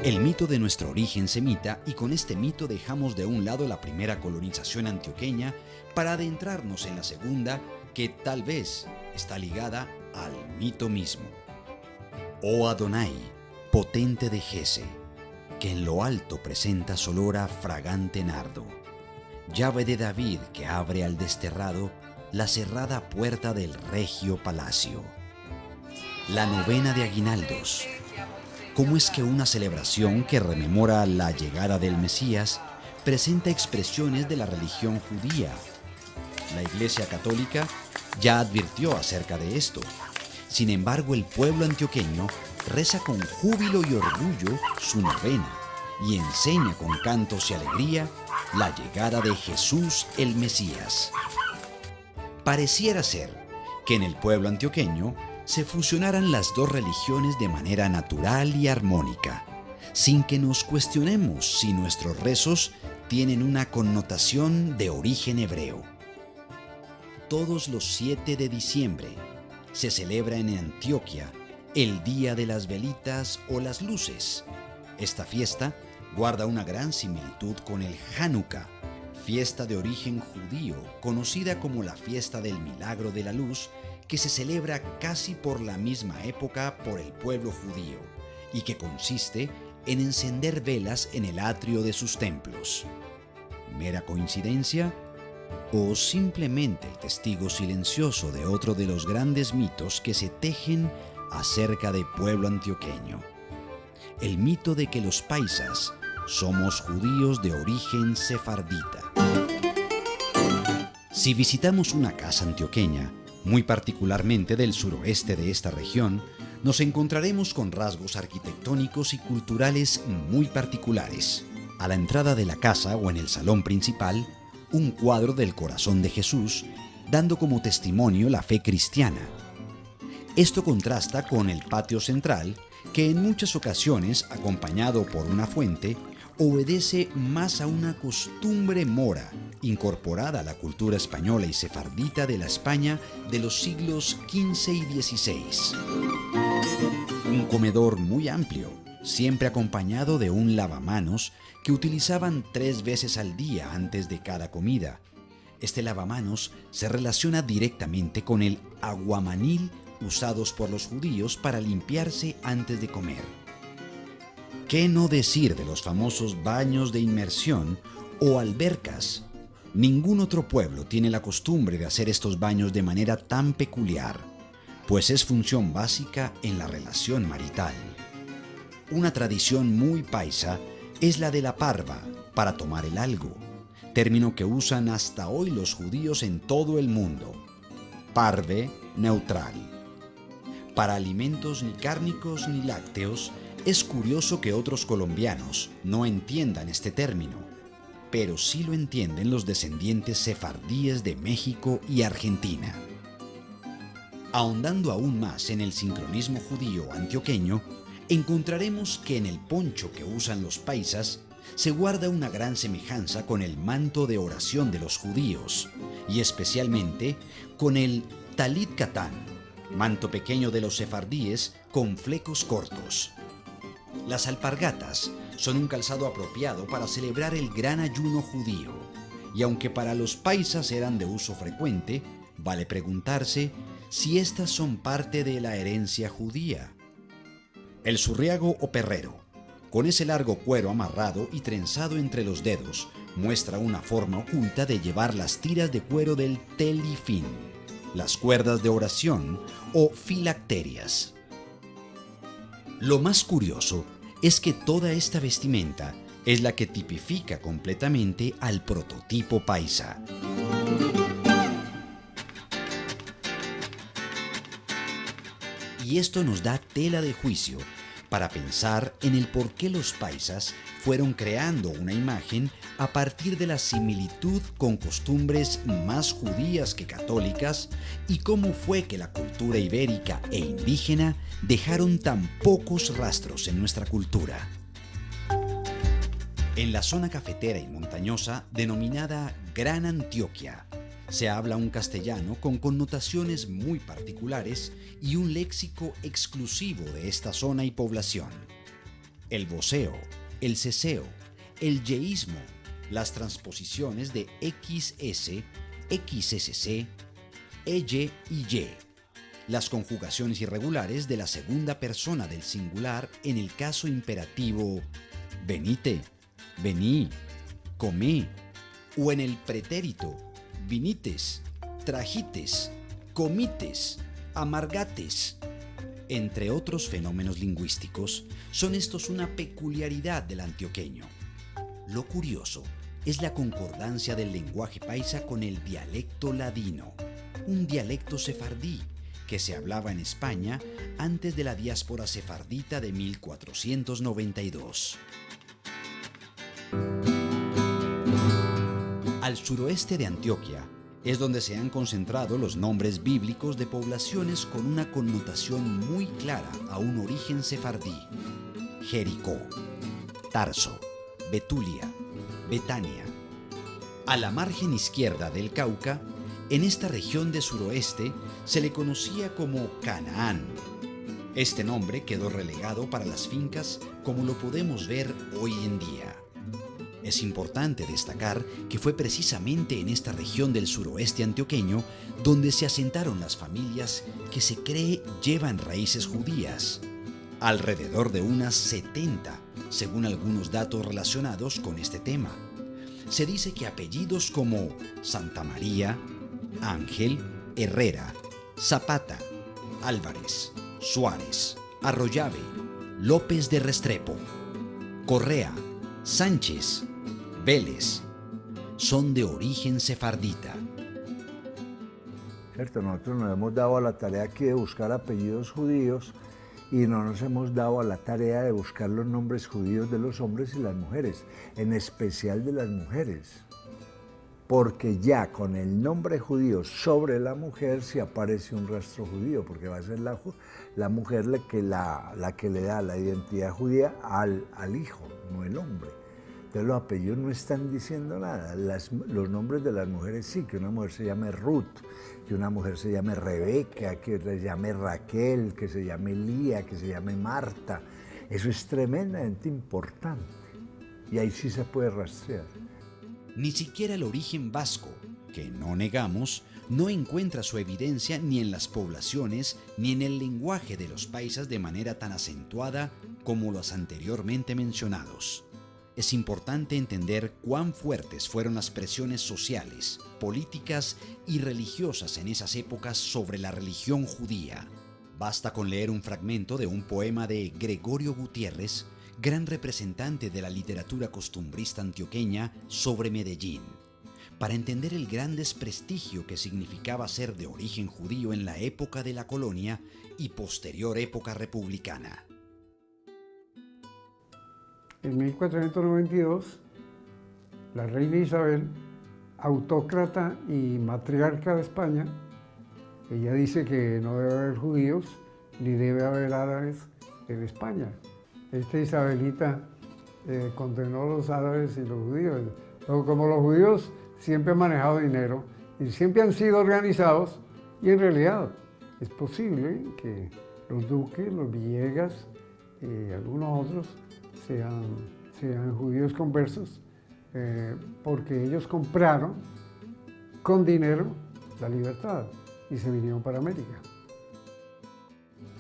El mito de nuestro origen semita, y con este mito dejamos de un lado la primera colonización antioqueña para adentrarnos en la segunda, que tal vez está ligada al mito mismo. Oh Adonai, potente de Jesse, que en lo alto presentas olor a fragante nardo, llave de David que abre al desterrado la cerrada puerta del regio palacio. La novena de aguinaldos. ¿Cómo es que una celebración que rememora la llegada del Mesías presenta expresiones de la religión judía? La Iglesia Católica ya advirtió acerca de esto. Sin embargo, el pueblo antioqueño reza con júbilo y orgullo su novena y enseña con cantos y alegría la llegada de Jesús el Mesías. Pareciera ser que en el pueblo antioqueño se fusionaran las dos religiones de manera natural y armónica, sin que nos cuestionemos si nuestros rezos tienen una connotación de origen hebreo. Todos los 7 de diciembre se celebra en Antioquia el Día de las Velitas o las Luces. Esta fiesta guarda una gran similitud con el Hanukkah, fiesta de origen judío, conocida como la fiesta del milagro de la luz, que se celebra casi por la misma época por el pueblo judío y que consiste en encender velas en el atrio de sus templos. ¿Mera coincidencia? ¿O simplemente el testigo silencioso de otro de los grandes mitos que se tejen acerca del pueblo antioqueño? El mito de que los paisas somos judíos de origen sefardita. Si visitamos una casa antioqueña, muy particularmente del suroeste de esta región, nos encontraremos con rasgos arquitectónicos y culturales muy particulares. A la entrada de la casa o en el salón principal, un cuadro del corazón de Jesús, dando como testimonio la fe cristiana. Esto contrasta con el patio central, que en muchas ocasiones, acompañado por una fuente, obedece más a una costumbre mora, incorporada a la cultura española y sefardita de la España de los siglos XV y XVI. Un comedor muy amplio, siempre acompañado de un lavamanos que utilizaban 3 veces al día antes de cada comida. Este lavamanos se relaciona directamente con el aguamanil usados por los judíos para limpiarse antes de comer. ¿Qué no decir de los famosos baños de inmersión o albercas? Ningún otro pueblo tiene la costumbre de hacer estos baños de manera tan peculiar, pues es función básica en la relación marital. Una tradición muy paisa es la de la parva para tomar el algo, término que usan hasta hoy los judíos en todo el mundo. Parve neutral. Para alimentos ni cárnicos ni lácteos, es curioso que otros colombianos no entiendan este término, pero sí lo entienden los descendientes sefardíes de México y Argentina. Ahondando aún más en el sincronismo judío antioqueño, encontraremos que en el poncho que usan los paisas se guarda una gran semejanza con el manto de oración de los judíos, y especialmente con el talit katán, manto pequeño de los sefardíes con flecos cortos. Las alpargatas son un calzado apropiado para celebrar el gran ayuno judío, y aunque para los paisas eran de uso frecuente, vale preguntarse si estas son parte de la herencia judía. El zurriago o perrero, con ese largo cuero amarrado y trenzado entre los dedos, muestra una forma oculta de llevar las tiras de cuero del telifín, las cuerdas de oración o filacterias. Lo más curioso es que toda esta vestimenta es la que tipifica completamente al prototipo paisa. Y esto nos da tela de juicio para pensar en el por qué los paisas fueron creando una imagen a partir de la similitud con costumbres más judías que católicas y cómo fue que la cultura ibérica e indígena dejaron tan pocos rastros en nuestra cultura. En la zona cafetera y montañosa denominada Gran Antioquia, se habla un castellano con connotaciones muy particulares y un léxico exclusivo de esta zona y población. el voseo, el ceseo, el yeísmo, las transposiciones de XS, XSC, EYE y Y, las conjugaciones irregulares de la segunda persona del singular en el caso imperativo venite, vení, comé, o en el pretérito vinites, trajites, comites, amargates. Entre otros fenómenos lingüísticos, son estos una peculiaridad del antioqueño. Lo curioso es la concordancia del lenguaje paisa con el dialecto ladino, un dialecto sefardí que se hablaba en España antes de la diáspora sefardita de 1492. Al suroeste de Antioquia es donde se han concentrado los nombres bíblicos de poblaciones con una connotación muy clara a un origen sefardí: Jericó, Tarso, Betulia, Betania. A la margen izquierda del Cauca, en esta región de suroeste, se le conocía como Canaán. Este nombre quedó relegado para las fincas como lo podemos ver hoy en día. Es importante destacar que fue precisamente en esta región del suroeste antioqueño donde se asentaron las familias que se cree llevan raíces judías, alrededor de unas 70, según algunos datos relacionados con este tema. Se dice que apellidos como Santa María, Ángel, Herrera, Zapata, Álvarez, Suárez, Arroyave, López de Restrepo, Correa, Sánchez, Vélez, son de origen sefardita. Cierto, nosotros nos hemos dado a la tarea aquí de buscar apellidos judíos y no nos hemos dado a la tarea de buscar los nombres judíos de los hombres y las mujeres, en especial de las mujeres. Porque ya con el nombre judío sobre la mujer se aparece un rastro judío, porque va a ser la mujer la que le da la identidad judía al hijo, no el hombre. Entonces los apellidos no están diciendo nada. Los nombres de las mujeres sí, que una mujer se llame Ruth, que una mujer se llame Rebeca, que se llame Raquel, que se llame Lía, que se llame Marta. Eso es tremendamente importante y ahí sí se puede rastrear. Ni siquiera el origen vasco, que no negamos, no encuentra su evidencia ni en las poblaciones ni en el lenguaje de los paisas de manera tan acentuada como los anteriormente mencionados. Es importante entender cuán fuertes fueron las presiones sociales, políticas y religiosas en esas épocas sobre la religión judía. Basta con leer un fragmento de un poema de Gregorio Gutiérrez, gran representante de la literatura costumbrista antioqueña, sobre Medellín, para entender el gran desprestigio que significaba ser de origen judío en la época de la colonia y posterior época republicana. En 1492, la reina Isabel, autócrata y matriarca de España, ella dice que no debe haber judíos ni debe haber árabes en España. Esta Isabelita condenó a los árabes y los judíos. Pero como los judíos siempre han manejado dinero y siempre han sido organizados, y en realidad es posible que los duques, los Villegas y algunos otros sean judíos conversos, porque ellos compraron con dinero la libertad y se vinieron para América.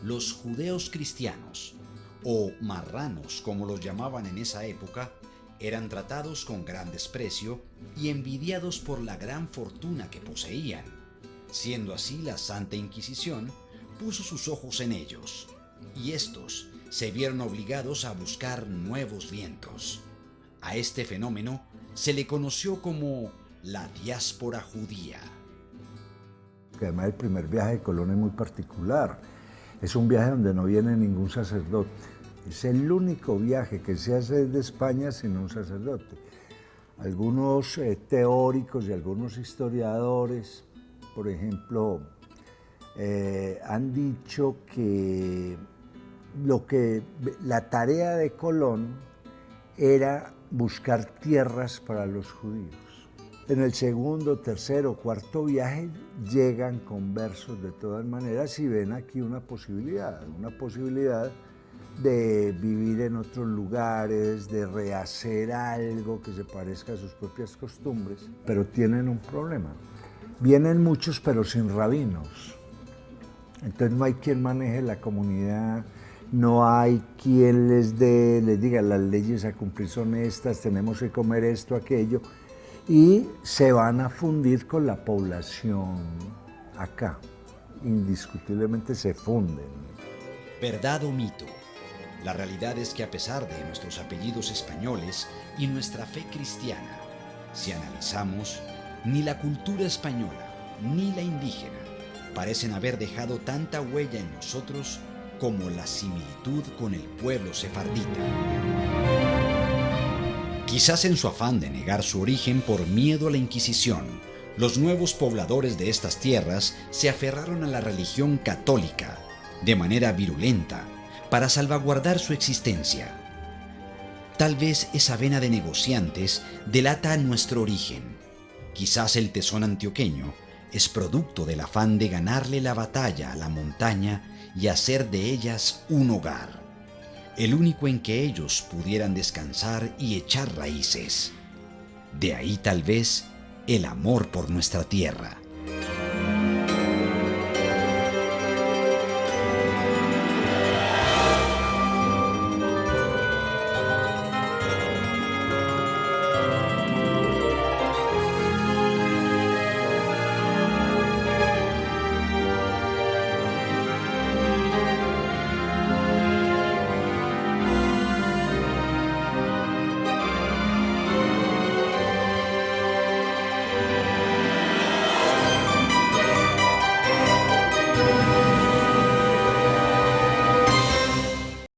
Los judeos cristianos, o marranos como los llamaban en esa época, eran tratados con gran desprecio y envidiados por la gran fortuna que poseían. Siendo así, la Santa Inquisición puso sus ojos en ellos, y estos se vieron obligados a buscar nuevos vientos. A este fenómeno se le conoció como la diáspora judía. Además, el primer viaje de Colón es muy particular. Es un viaje donde no viene ningún sacerdote. Es el único viaje que se hace desde España sin un sacerdote. Algunos teóricos y algunos historiadores, por ejemplo, han dicho que la tarea de Colón era buscar tierras para los judíos. En el segundo, tercero, cuarto viaje llegan conversos de todas maneras y ven aquí una posibilidad de vivir en otros lugares, de rehacer algo que se parezca a sus propias costumbres, pero tienen un problema. Vienen muchos pero sin rabinos. Entonces no hay quien maneje la comunidad, no hay quien les diga las leyes a cumplir son estas, tenemos que comer esto, aquello, y se van a fundir con la población acá. Indiscutiblemente se funden. ¿Verdad o mito? La realidad es que a pesar de nuestros apellidos españoles y nuestra fe cristiana, si analizamos, ni la cultura española ni la indígena parecen haber dejado tanta huella en nosotros como la similitud con el pueblo sefardita. Quizás en su afán de negar su origen por miedo a la Inquisición, los nuevos pobladores de estas tierras se aferraron a la religión católica de manera virulenta para salvaguardar su existencia. Tal vez esa vena de negociantes delata nuestro origen. Quizás el tesón antioqueño es producto del afán de ganarle la batalla a la montaña y hacer de ellas un hogar, el único en que ellos pudieran descansar y echar raíces. De ahí tal vez el amor por nuestra tierra.